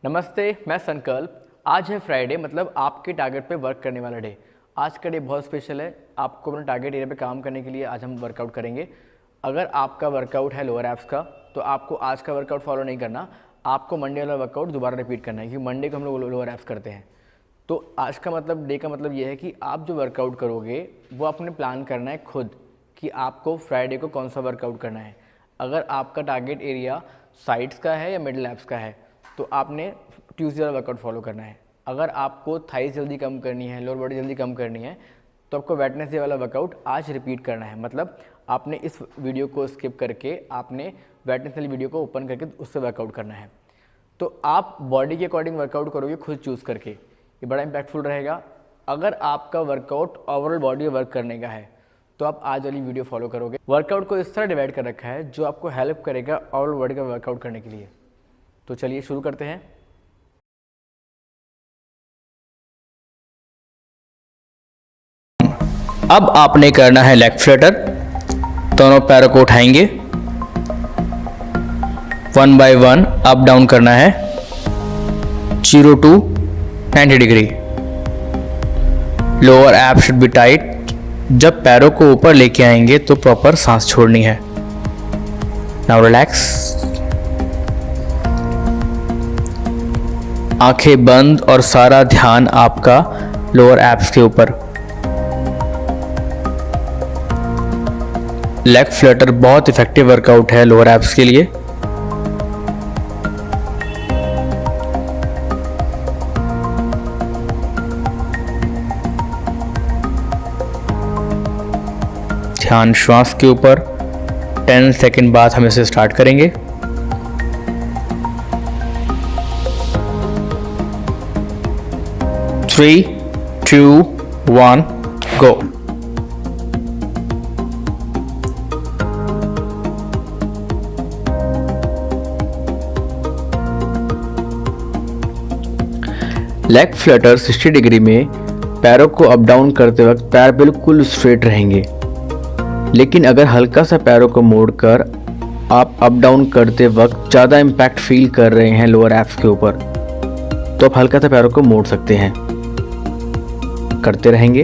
नमस्ते, मैं संकल्प। आज है फ्राइडे, मतलब आपके टारगेट पे वर्क करने वाला डे। आज का डे बहुत स्पेशल है। आपको अपने टारगेट एरिया पे काम करने के लिए आज हम वर्कआउट करेंगे। अगर आपका वर्कआउट है लोअर एब्स का, तो आपको आज का वर्कआउट फॉलो नहीं करना। आपको मंडे वाला वर्कआउट दोबारा रिपीट करना है, क्योंकि मंडे को हम लोग लोअर एब्स करते हैं। तो आज का मतलब, डे का मतलब ये है कि आप जो वर्कआउट करोगे वो आपने प्लान करना है खुद, कि आपको फ्राइडे को कौन सा वर्कआउट करना है। अगर आपका टारगेट एरिया साइड्स का है या मिडिल एब्स का है, तो आपने ट्यूसडे वाला वर्कआउट फॉलो करना है। अगर आपको थाइस जल्दी कम करनी है, लोअर बॉडी जल्दी कम करनी है, तो आपको वेडनेसडे वाला वर्कआउट आज रिपीट करना है। मतलब आपने इस वीडियो को स्किप करके आपने वेडनेसडे वाली वीडियो को ओपन करके उससे वर्कआउट करना है। तो आप बॉडी के अकॉर्डिंग वर्कआउट करोगे खुद चूज़ करके, ये बड़ा इम्पैक्टफुल रहेगा। अगर आपका वर्कआउट ओवरऑल बॉडी वर्क करने का है, तो आप आज वाली वीडियो फॉलो करोगे। वर्कआउट को इस तरह डिवाइड कर रखा है जो आपको हेल्प करेगा ओवरऑल बॉडी का वर्कआउट करने के लिए। तो चलिए शुरू करते हैं। अब आपने करना है लेग फ्लटर। दोनों पैरों को उठाएंगे, 1 बाय 1 अप डाउन करना है, 0 to 90 डिग्री। लोअर एब शुड बी टाइट। जब पैरों को ऊपर लेके आएंगे तो प्रॉपर सांस छोड़नी है। Now relax. आंखें बंद और सारा ध्यान आपका लोअर एब्स के ऊपर। लेग फ्लटर बहुत इफेक्टिव वर्कआउट है लोअर एब्स के लिए। ध्यान श्वास के ऊपर। 10 सेकंड बाद हम इसे स्टार्ट करेंगे। थ्री, 2, 1, गो। लेग फ्लटर 60 डिग्री में पैरों को अप डाउन करते वक्त पैर बिल्कुल स्ट्रेट रहेंगे, लेकिन अगर हल्का सा पैरों को मोड़कर आप अप डाउन करते वक्त ज़्यादा इम्पैक्ट फील कर रहे हैं लोअर एब्स के ऊपर, तो आप हल्का सा पैरों को मोड़ सकते हैं। करते रहेंगे।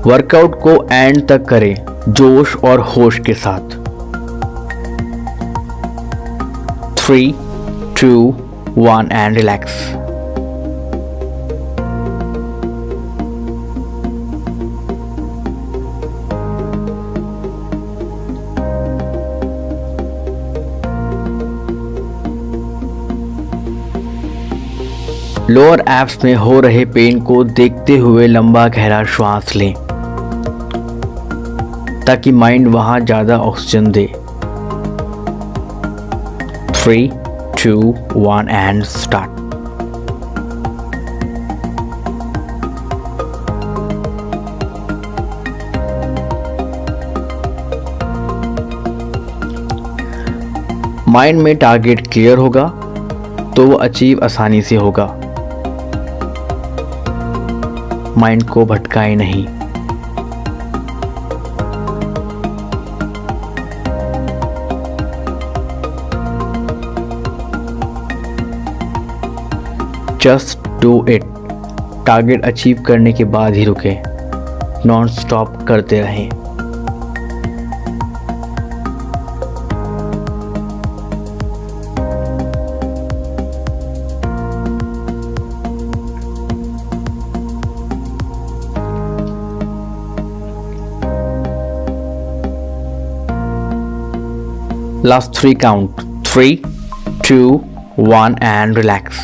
वर्कआउट को एंड तक करें जोश और होश के साथ। 3, 2, 1 and relax. लोअर एब्स में हो रहे पेन को देखते हुए लंबा गहरा श्वास लें, ताकि माइंड वहां ज्यादा oxygen they. 3, 2, 1 and start. Mind में टारगेट क्लियर होगा तो वो अचीव आसानी से होगा। माइंड को भटकाए नहीं। Just do it. Target achieve करने के बाद ही रुकें, नॉन स्टॉप करते रहें। Last 3 count. 3, 2, 1 and relax.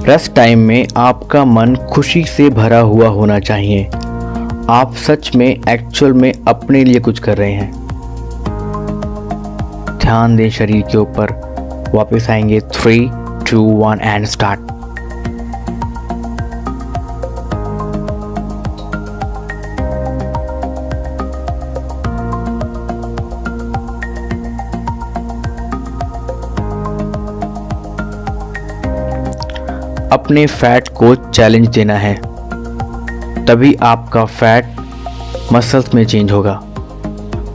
Rest time में आपका मन खुशी से भरा हुआ होना चाहिए। आप सच में एक्चुअल में अपने लिए कुछ कर रहे हैं। ध्यान दें शरीर के ऊपर। वापस आएंगे 3, 2, 1 एंड स्टार्ट। अपने फैट को चैलेंज देना है, तभी आपका फैट मसल्स में चेंज होगा।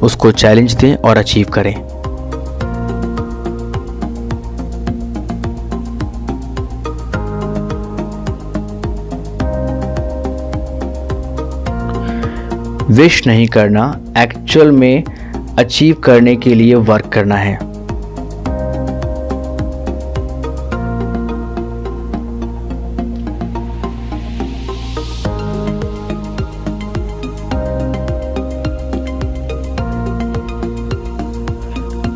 उसको चैलेंज दें और अचीव करें। विश नहीं करना, एक्चुअल में अचीव करने के लिए वर्क करना है।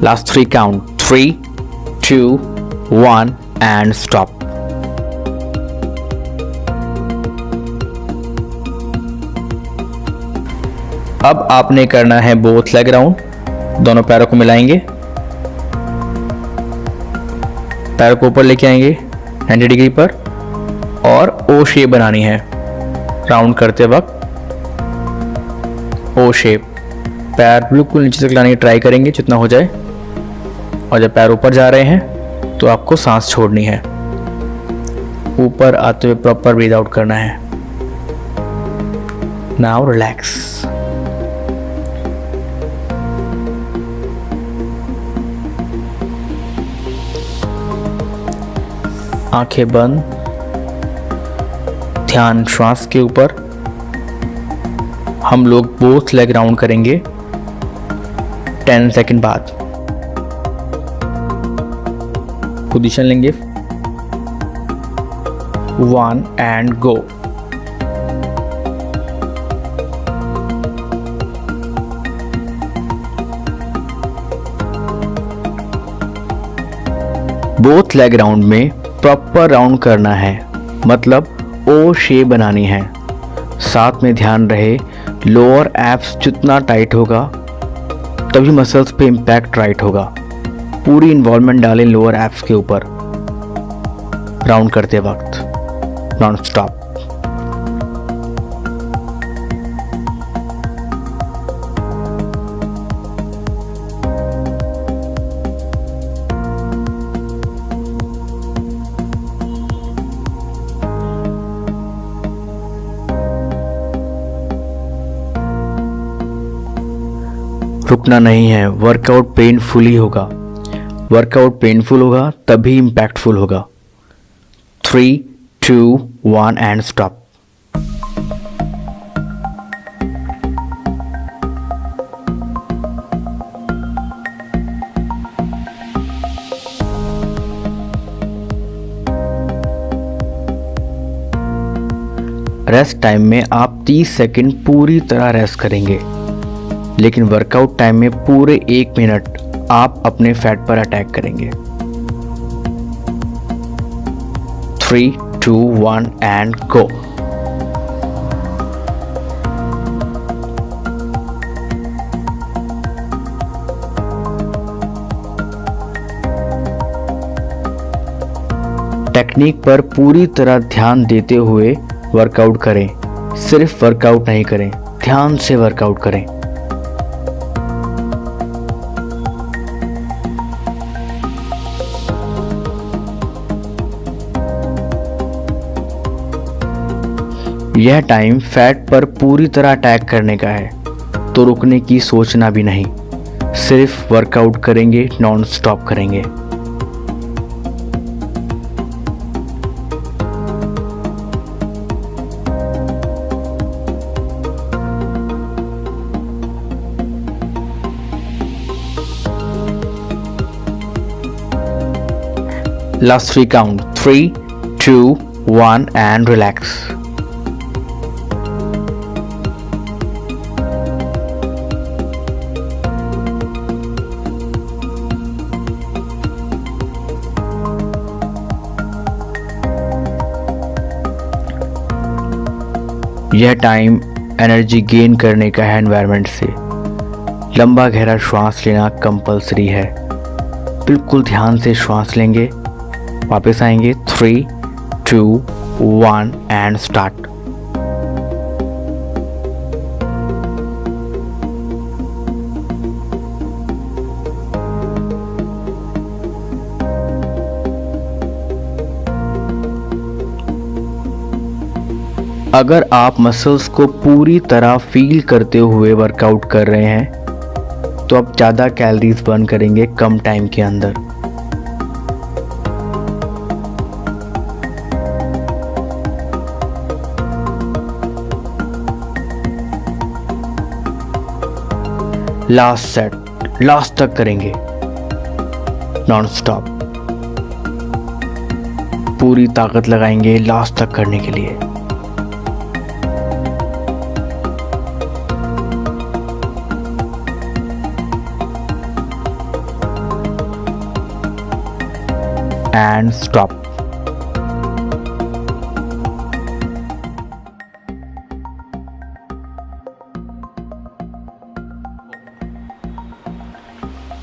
Last 3 count. 3, 2, 1 and stop. अब आपने करना है बोथ लेग राउंड। दोनों पैरों को मिलाएंगे, पैर को ऊपर लेके आएंगे 90 डिग्री पर और ओ शेप बनानी है। राउंड करते वक्त ओ शेप, पैर बिल्कुल नीचे तक लाने की ट्राई करेंगे जितना हो जाए। और जब पैर ऊपर जा रहे हैं तो आपको सांस छोड़नी है। ऊपर आते हुए प्रॉपर ब्रीथ आउट करना है। Now relax. आंखें बंद, ध्यान श्वास के ऊपर। हम लोग बोथ लेग राउंड करेंगे 10 सेकंड बाद। पोजीशन लेंगे 1 and go. Both leg round में प्रॉपर राउंड करना है, मतलब ओ शेप बनानी है। साथ में ध्यान रहे लोअर एब्स जितना टाइट होगा तभी मसल्स पे इम्पैक्ट राइट होगा। पूरी इन्वॉल्वमेंट डालें लोअर एब्स के ऊपर राउंड करते वक्त नॉन स्टॉप। रुकना नहीं है, वर्कआउट पेनफुल ही होगा। वर्कआउट पेनफुल होगा तभी इम्पैक्टफुल होगा। 3, 2, 1 एंड स्टॉप। रेस्ट टाइम में आप 30 सेकंड पूरी तरह रेस्ट करेंगे, लेकिन वर्कआउट टाइम में पूरे 1 मिनट आप अपने फैट पर अटैक करेंगे। 3, 2, 1 एंड गो। टेक्निक पर पूरी तरह ध्यान देते हुए वर्कआउट करें। सिर्फ वर्कआउट नहीं करें, ध्यान से वर्कआउट करें। यह टाइम फैट पर पूरी तरह अटैक करने का है, तो रुकने की सोचना भी नहीं। सिर्फ वर्कआउट करेंगे, नॉन स्टॉप करेंगे। Last 3 count. 3, 2, 1 and relax. यह टाइम एनर्जी गेन करने का है एनवायरनमेंट से। लंबा गहरा श्वास लेना कंपलसरी है। बिल्कुल ध्यान से श्वास लेंगे, वापस आएंगे 3, 2, 1 एंड स्टार्ट। अगर आप मसल्स को पूरी तरह फील करते हुए वर्कआउट कर रहे हैं तो आप ज़्यादा कैलोरीज बर्न करेंगे कम टाइम के अंदर। लास्ट सेट, लास्ट तक करेंगे नॉन स्टॉप, पूरी ताकत लगाएंगे लास्ट तक करने के लिए। And stop.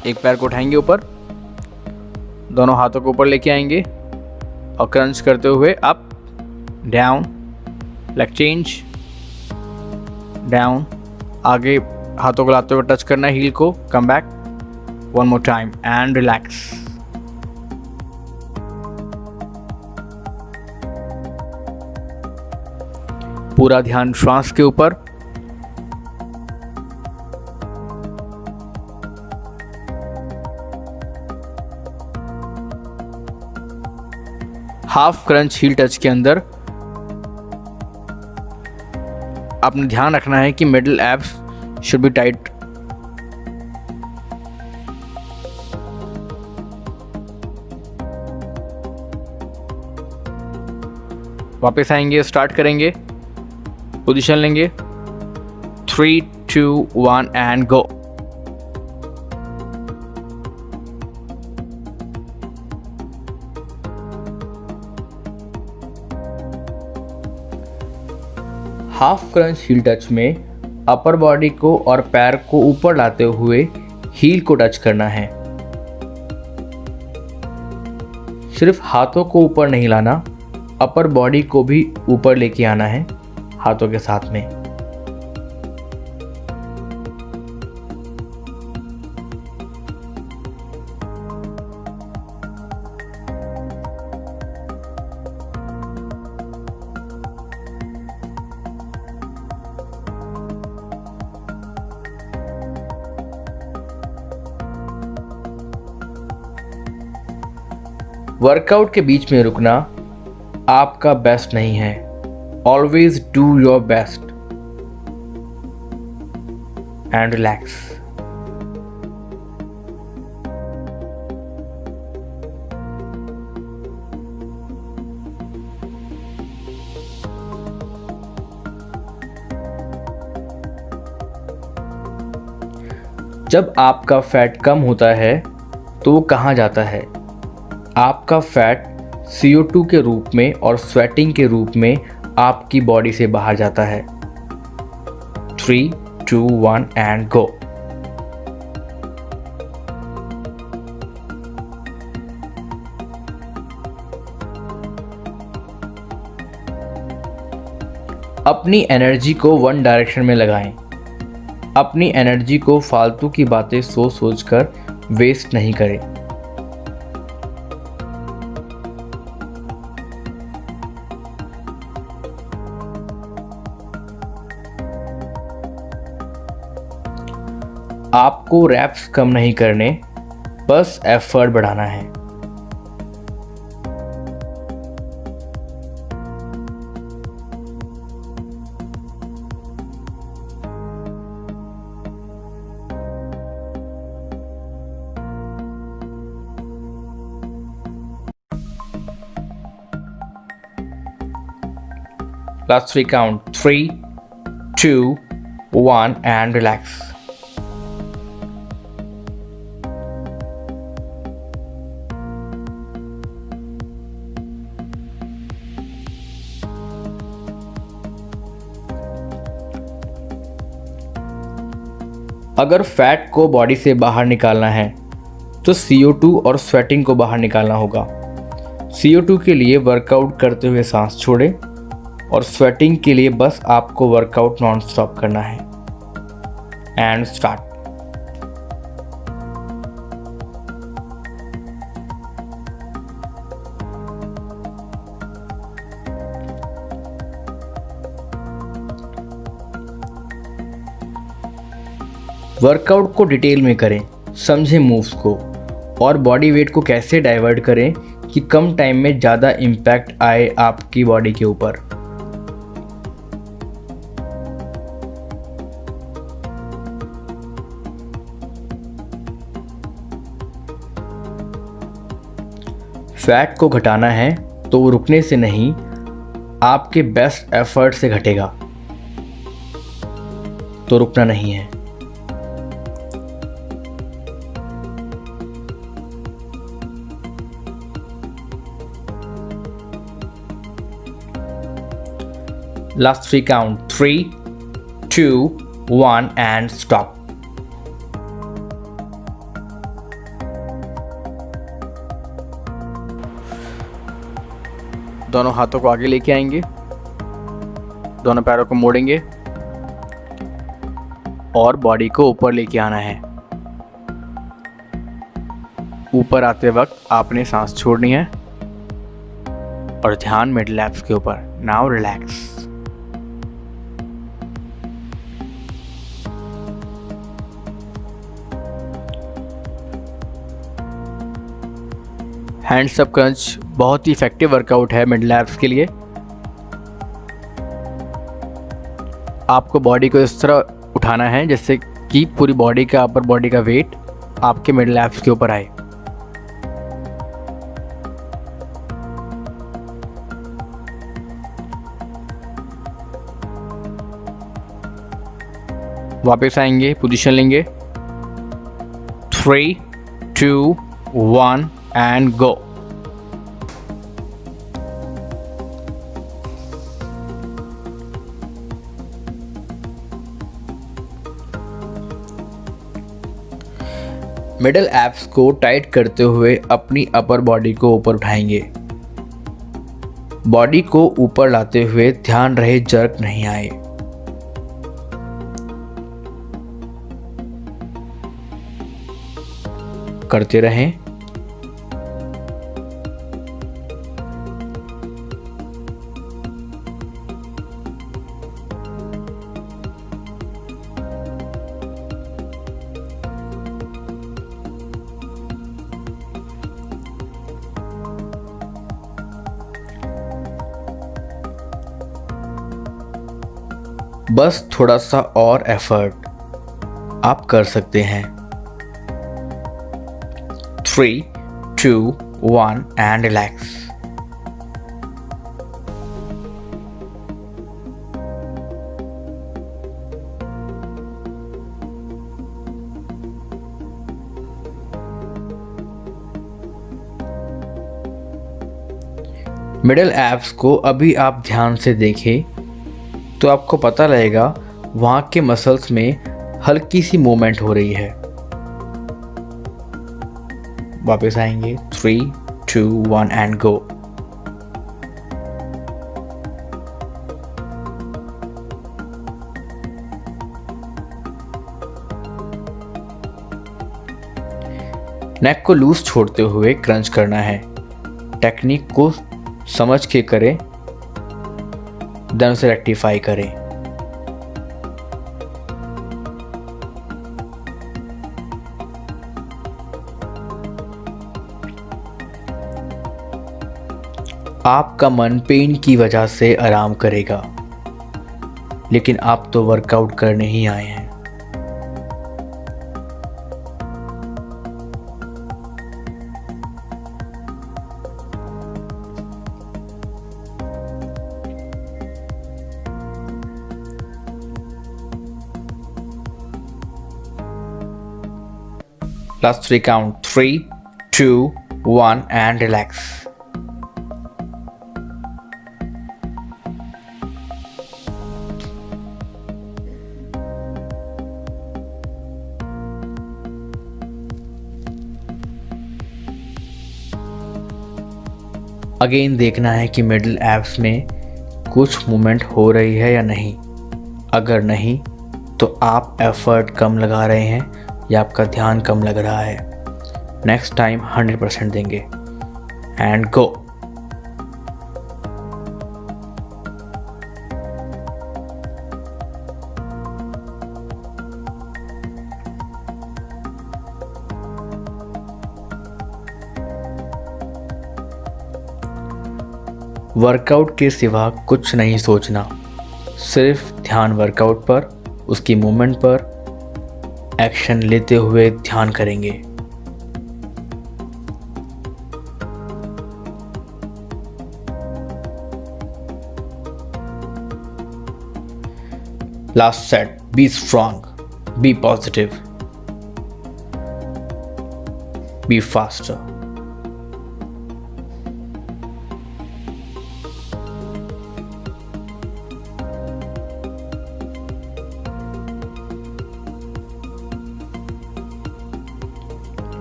एक पैर को उठाएंगे ऊपर, दोनों हाथों को ऊपर लेके आएंगे और क्रंच करते हुए up down, leg change down, आगे हाथों को लाते हुए टच करना हील को, come back, one more time and relax. पूरा ध्यान श्वास के ऊपर। हाफ क्रंच हील टच के अंदर आपने ध्यान रखना है कि middle abs should be tight. वापस आएंगे, स्टार्ट करेंगे, पोजीशन लेंगे 3, 2, 1 and go. Half crunch heel touch में अपर बॉडी को और पैर को ऊपर लाते हुए हील को टच करना है। सिर्फ हाथों को ऊपर नहीं लाना, अपर बॉडी को भी ऊपर लेके आना है हाथों के साथ में। वर्कआउट के बीच में रुकना आपका बेस्ट नहीं है। Always do your best and relax. जब आपका फैट कम होता है तो वो कहाँ जाता है? आपका फैट CO2 के रूप में और स्वेटिंग के रूप में आपकी बॉडी से बाहर जाता है। 3, 2, 1 एंड गो। अपनी एनर्जी को वन डायरेक्शन में लगाएं। अपनी एनर्जी को फालतू की बातें सोच सोचकर वेस्ट नहीं करें। आपको रैप्स कम नहीं करने, बस एफर्ट बढ़ाना है। Last 3 count. 3, 2, 1 and relax. अगर फैट को बॉडी से बाहर निकालना है तो CO2 और स्वेटिंग को बाहर निकालना होगा। CO2 के लिए वर्कआउट करते हुए सांस छोड़ें और स्वेटिंग के लिए बस आपको वर्कआउट नॉन स्टॉप करना है। And start. वर्कआउट को डिटेल में करें, समझें मूव्स को और बॉडी वेट को कैसे डाइवर्ट करें कि कम टाइम में ज़्यादा इम्पैक्ट आए आपकी बॉडी के ऊपर। फैट को घटाना है तो वो रुकने से नहीं, आपके बेस्ट एफर्ट से घटेगा, तो रुकना नहीं है। Last 3 count. 3, 2, 1 and stop. दोनों हाथों को आगे लेके आएंगे, दोनों पैरों को मोड़ेंगे और बॉडी को ऊपर लेके आना है। ऊपर आते वक्त आपने सांस छोड़नी है और ध्यान मिडल एब्स के ऊपर। Now relax. Hands up crunch बहुत ही इफेक्टिव वर्कआउट है मिडल एब्स के लिए। आपको बॉडी को इस तरह उठाना है जैसे कि पूरी बॉडी का, अपर बॉडी का वेट आपके मिडल एब्स के ऊपर आए। वापस आएंगे, पोजीशन लेंगे। 3, 2, 1 and go. मिडल एब्स को टाइट करते हुए अपनी अपर बॉडी को ऊपर उठाएंगे। बॉडी को ऊपर लाते हुए ध्यान रहे जर्क नहीं आए। करते रहें। बस थोड़ा सा और एफर्ट आप कर सकते हैं। 3, 2, 1 and relax. मिडल एब्स को अभी आप ध्यान से देखें तो आपको पता लगेगा वहाँ के मसल्स में हल्की सी मूवमेंट हो रही है। वापस आएंगे। 3, 2, 1 and go. नेक को लूज छोड़ते हुए क्रंच करना है। टेक्निक को समझ के करें, देन उसे रेक्टिफाई करें। आपका मन पेन की वजह से आराम करेगा, लेकिन आप तो वर्कआउट करने ही आए हैं। Last 3 count. 3, 2, 1 and relax. Again देखना है कि मिडल एब्स में कुछ मूवमेंट हो रही है या नहीं। अगर नहीं तो आप एफर्ट कम लगा रहे हैं या आपका ध्यान कम लग रहा है। नेक्स्ट टाइम 100% देंगे एंड गो। वर्कआउट के सिवा कुछ नहीं सोचना, सिर्फ ध्यान वर्कआउट पर, उसकी मूवमेंट पर एक्शन लेते हुए ध्यान करेंगे। Last set, be strong, be positive, be faster.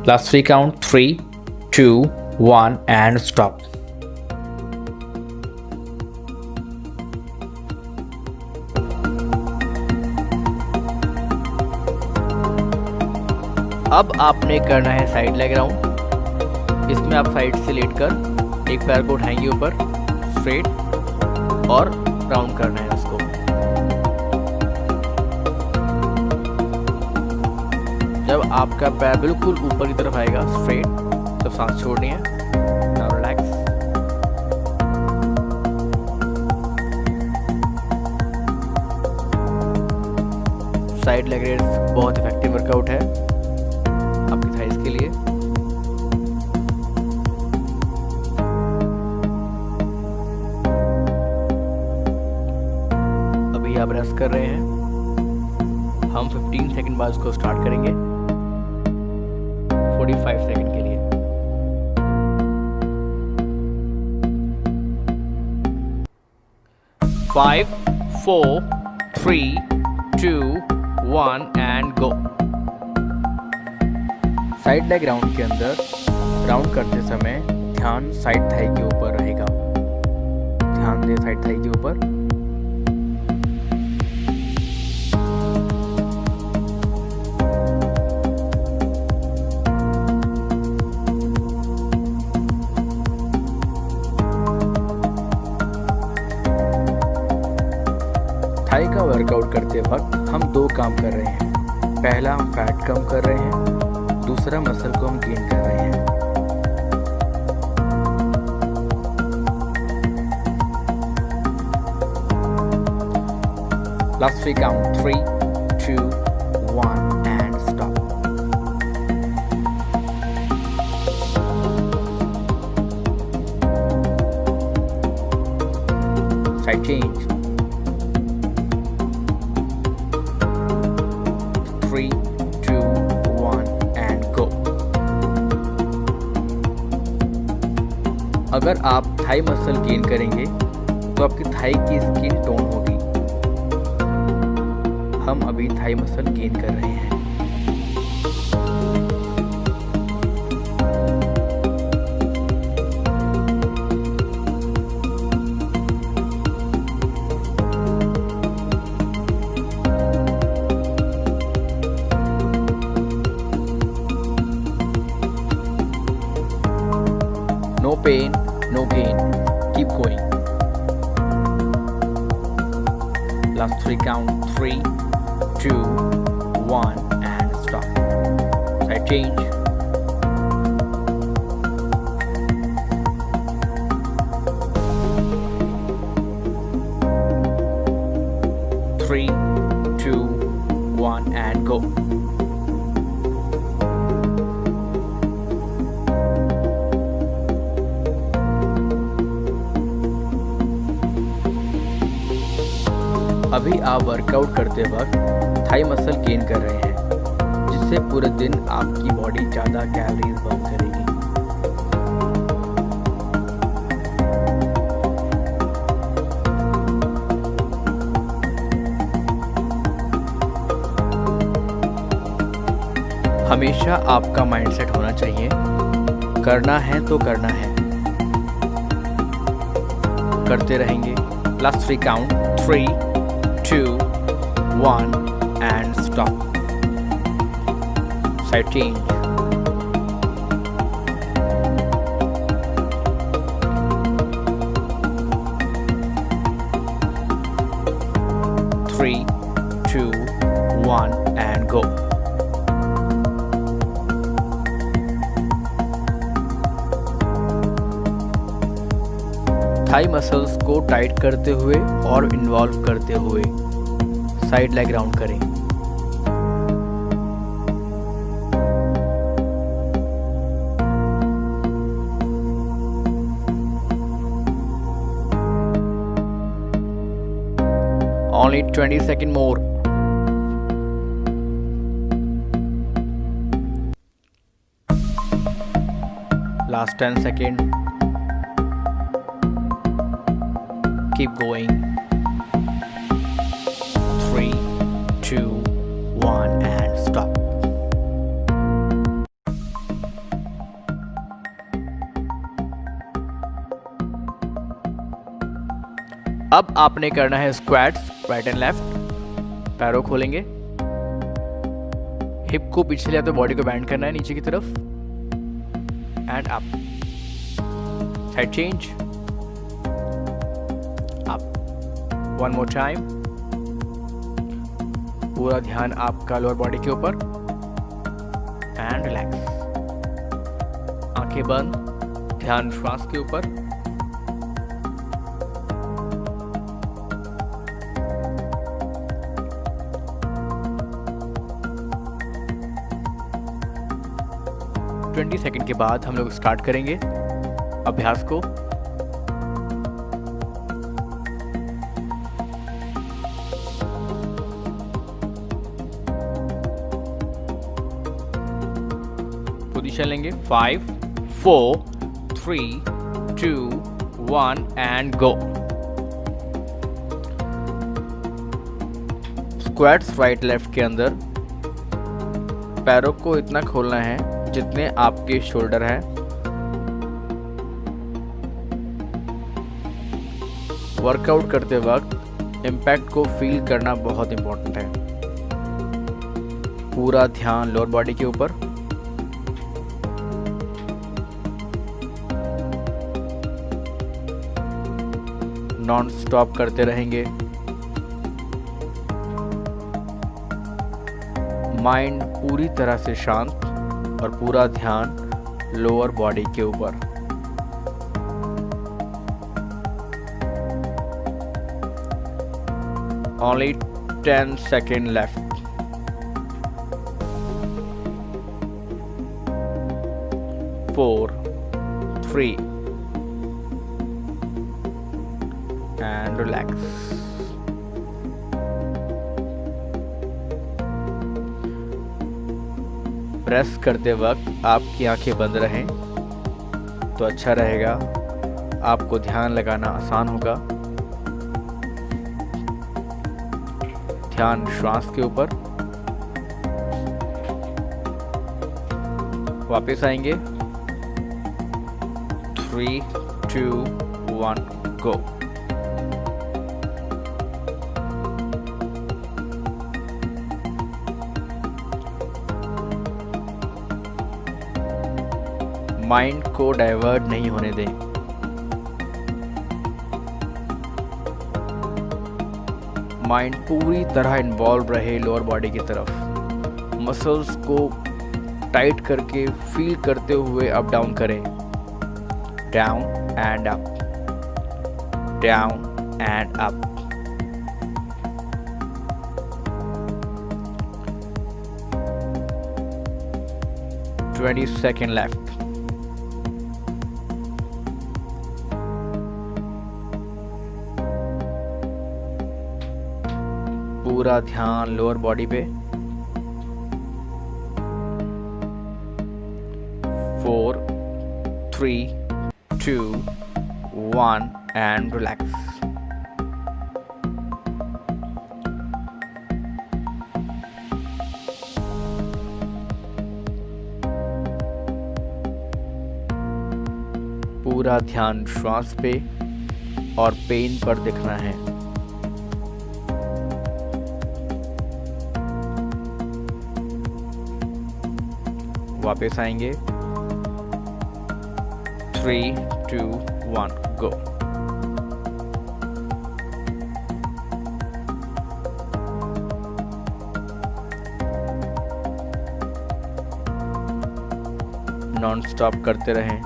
Last 3 count, 3, 2, 1 and stop. अब आपने करना है साइड लेग राउंड। इसमें आप साइड से लेटकर एक पैर को उठाएंगे ऊपर स्ट्रेट और राउंड करना है उसको। जब आपका पैर बिल्कुल ऊपर की तरफ आएगा स्ट्रेट, तब सांस छोड़नी है। Now relax. Side leg raise बहुत इफेक्टिव वर्कआउट है आपकी थाइस के लिए। अभी आप रेस्ट कर रहे हैं, हम 15 सेकंड बाद उसको स्टार्ट करेंगे 45 सेकंड के लिए। Five, 4, 3, 2, 1 and go. Side leg round के अंदर राउंड करते समय ध्यान साइड थाई के ऊपर रहेगा। ध्यान दे साइड थाई के ऊपर। थाई का वर्कआउट करते वक्त हम 2 काम कर रहे हैं। पहला, हम फैट कम कर रहे हैं, दूसरा मसल को हम गेन कर रहे हैं। Last 3 count, 3, 2, 1 and stop. Side change. 3, 2, 1 and go। अगर आप थाई मसल गेन करेंगे तो आपकी थाई की स्किन टोन होगी। हम अभी थाई मसल गेन कर रहे हैं। No pain, no gain. Keep going. Last 3 count, 3, 2, 1 and stop. Side change. Three, 2, 1 and go. अभी आप वर्कआउट करते वक्त थाई मसल गेन कर रहे हैं, जिससे पूरे दिन आपकी बॉडी ज़्यादा कैलोरीज बर्न करेगी। हमेशा आपका माइंडसेट होना चाहिए, करना है तो करना है। करते रहेंगे। Last 3 count, 3, 2, 1 and stop. Side change. Three, 2, 1 and go. Thigh muscles को टाइट करते हुए और इन्वॉल्व करते हुए साइड लेग राउंड करें। Only 20 seconds more. Last 10 seconds. Keep going. 3, 2, 1 and stop. अब आपने करना है स्क्वाट्स, राइट एंड लेफ्ट। पैरों खोलेंगे, हिप को पीछे ले आते बॉडी को बैंड करना है नीचे की तरफ and up. Side change, up. One more time. पूरा ध्यान आपका लोअर बॉडी के ऊपर एंड रिलैक्स। आंखें बंद, ध्यान श्वास के ऊपर। ट्वेंटी सेकेंड के बाद हम लोग स्टार्ट करेंगे अभ्यास को। पोजीशन लेंगे 5, 4, 3, 2, 1 and go. Squats right left के अंदर पैरों को इतना खोलना है जितने आपके शोल्डर हैं। वर्कआउट करते वक्त इम्पैक्ट को फील करना बहुत इंपॉर्टेंट है। पूरा ध्यान लोअर बॉडी के ऊपर। नॉन स्टॉप करते रहेंगे। माइंड पूरी तरह से शांत और पूरा ध्यान लोअर बॉडी के ऊपर। Only 10 seconds left. 4, 3 and relax. Press करते वक्त आपकी आंखें बंद रहें तो अच्छा रहेगा, आपको ध्यान लगाना आसान होगा। ध्यान श्वास के ऊपर। वापस आएंगे 3, 2, 1 गो। माइंड को डाइवर्ट नहीं होने दें। माइंड पूरी तरह इन्वॉल्व रहे लोअर बॉडी की तरफ। मसल्स को टाइट करके फील करते हुए अप डाउन करें। Down and up, down and up. Twenty second left. पूरा ध्यान लोअर बॉडी पे। 4, 3, 2, 1 and relax. पूरा ध्यान श्वास पे। और पेन पर दिखना है। वापस आएंगे, 3, 2, 1 गो। नॉन स्टॉप करते रहें।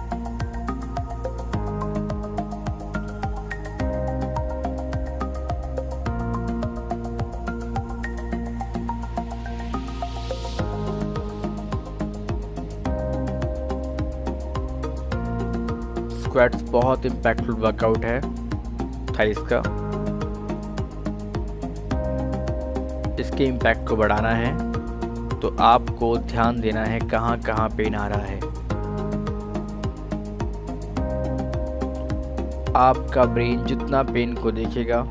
स्क्वाट्स बहुत इम्पैक्टफुल वर्कआउट है थाइस का। इसके इम्पैक्ट को बढ़ाना है तो आपको ध्यान देना है कहाँ कहाँ पेन आ रहा है। आपका ब्रेन जितना पेन को देखेगा,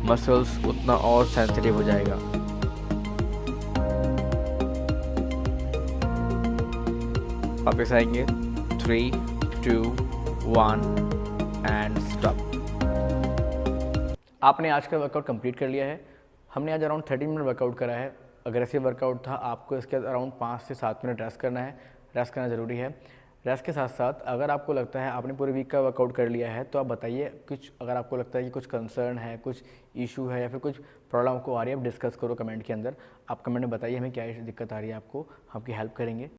मसल्स उतना और सेंसिटिव हो जाएगा। वापस आएंगे, 3, 2, 1 एंड स्टॉप। आपने आज का वर्कआउट कंप्लीट कर लिया है। हमने आज अराउंड 30 मिनट वर्कआउट करा है। अग्रेसिव वर्कआउट था। आपको इसके अराउंड 5 से 7 मिनट रेस्ट करना है। रेस्ट करना ज़रूरी है। रेस्ट के साथ साथ अगर आपको लगता है आपने पूरे वीक का वर्कआउट कर लिया है तो आप बताइए कुछ, अगर आपको लगता है कि कुछ कंसर्न है, कुछ इशू है या फिर कुछ प्रॉब्लम आपको आ रही है, आप डिस्कस करो कमेंट के अंदर। आप कमेंट में बताइए हमें क्या दिक्कत आ रही है आपको, हम आपकी हेल्प करेंगे।